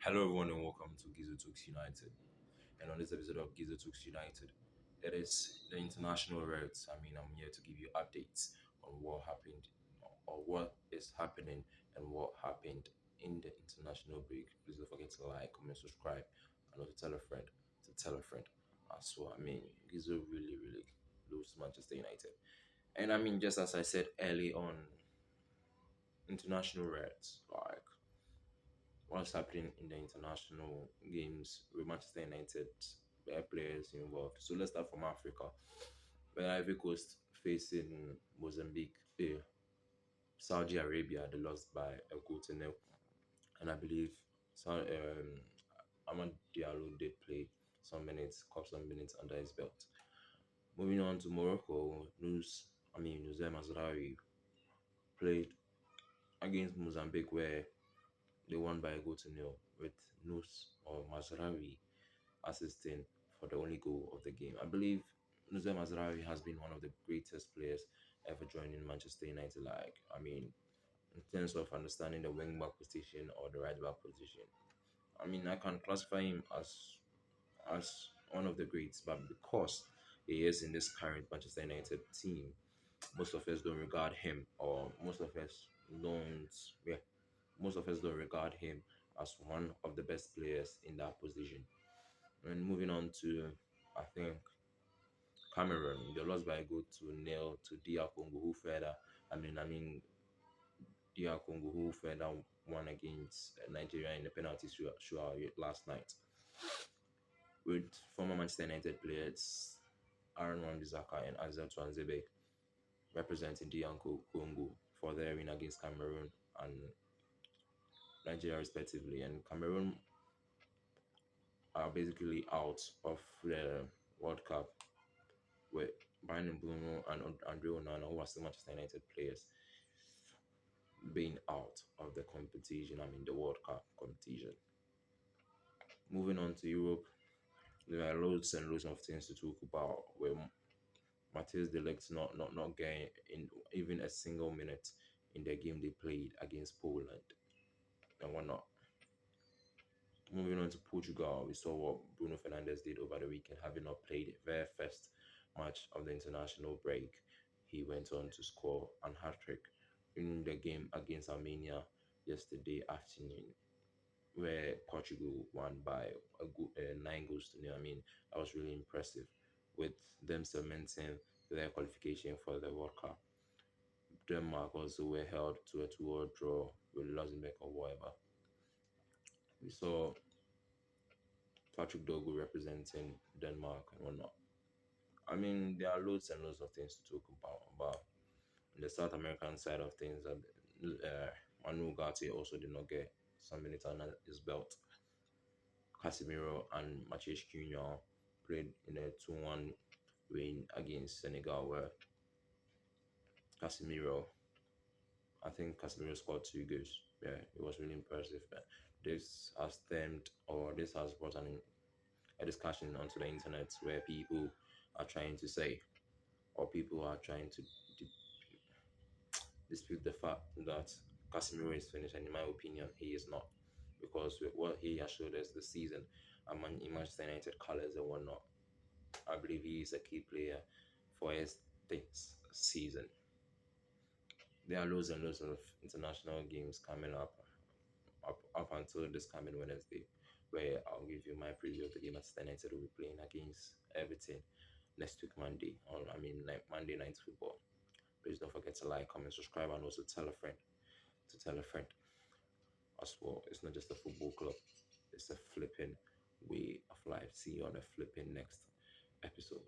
Hello, everyone, and welcome to Gizo Talks United. And on this episode of Gizo Talks United, it is the international routes. I'm here to give you updates on what happened or what is happening and what happened in the international break. Please don't forget to like, comment, subscribe, and also tell a friend to tell a friend as well. Gizo really loves Manchester United. And just as I said early on, international routes, like what's happening in the international games with Manchester United players involved. So let's start from Africa, where Ivory Coast facing Mozambique. Saudi Arabia, they lost by a goal to nil, and I believe Amad Diallo did play some minutes under his belt. Moving on to Morocco, Nous Mazraoui played against Mozambique, where they won by a goal to nil with Nous or Mazraoui assisting for the only goal of the game. I believe Nous Mazraoui has been one of the greatest players ever joining Manchester United. In terms of understanding the wing back position or the right back position, I can classify him as one of the greats, but because he is in this current Manchester United team, most of us don't regard him, or don't, yeah, most of us don't regard him as one of the best players in that position. And moving on to, I think, Cameroon, they lost by a goal to nil to DR Congo, who further, DR Congo, who further won against Nigeria in the penalty shootout last night. With former Manchester United players Aaron Wan-Bissaka and Azel Twanzebe representing DR Congo for their win against Cameroon and Nigeria respectively. And Cameroon are basically out of the World Cup with Bryan and Bruno and Onana, who are still Manchester United players, being out of the competition. The World Cup competition. Moving on to Europe, there are loads and loads of things to talk about. Where Matheus De Ligt not getting in even a single minute in the game they played against Poland and whatnot. Moving on to Portugal, we saw what Bruno Fernandes did over the weekend, having not played their first match of the international break. He went on to score an hat-trick in the game against Armenia yesterday afternoon, where Portugal won by 9 goals to nil. That was really impressive, with them cementing their qualification for the World Cup. Denmark also were held to a 2-2 draw with Luxembourg or whatever. We saw Patrick Dorgu representing Denmark and whatnot. There are loads and loads of things to talk about. But on the South American side of things, Ugarte also did not get some minutes under his belt. Casemiro and Matheus Cunha played in a 2-1 win against Senegal, where Casemiro, I think Casemiro scored 2 goals. Yeah, it was really impressive. This has brought a discussion onto the internet where people are trying to say, or people are trying to dispute the fact that Casemiro is finished, and in my opinion, he is not, because with what he has showed us this season, in Manchester United colours and whatnot, I believe he is a key player for us this season. There are loads and loads of international games coming up until this coming Wednesday, where I'll give you my preview of the game Manchester United will be playing against Everton next week Monday. Monday Night Football. Please don't forget to like, comment, subscribe, and also tell a friend to tell a friend as well. It's not just a football club, it's a flipping way of life. See you on the flipping next episode.